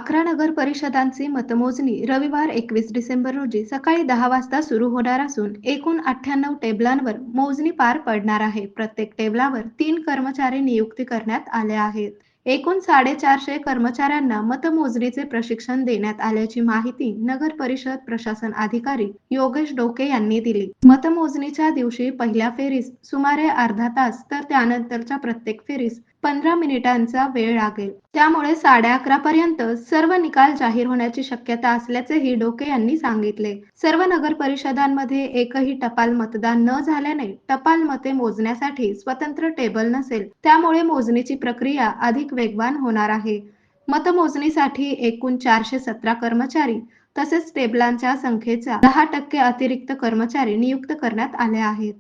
11 नगर परिषदांची मतमोजणी रविवार 21 डिसेंबर रोजी सकाळी 10 वाजता सुरू होणार असून एकूण 98 टेबलांवर मोजणी पार पडणार आहे. प्रत्येक टेबलावर 3 कर्मचारी नियुक्ती करण्यात आले आहेत. एकूण 450 कर्मचाऱ्यांना मतमोजणीचे प्रशिक्षण देण्यात आल्याची माहिती नगर परिषद प्रशासन अधिकारी योगेश डोके यांनी दिली. मतमोजणीच्या दिवशी पहिल्या फेरीस सुमारे अर्धा तास तर त्यानंतरच्या प्रत्येक फेरीस 15 मिनिटांचा वेळ लागेल. त्यामुळे 11:30 पर्यंत सर्व निकाल जाहीर होण्याची शक्यता असल्याचेही डोके यांनी सांगितले. सर्व नगर परिषदांमध्ये एकही टपाल मतदान न झाल्याने टपाल मते मोजण्यासाठी स्वतंत्र टेबल नसेल. त्यामुळे मोजणीची प्रक्रिया अधिक वेगवान होणार आहे. मतमोजणीसाठी एकूण 417 कर्मचारी तसेच टेबलांच्या संख्येचा 10% अतिरिक्त कर्मचारी नियुक्त करण्यात आले आहेत.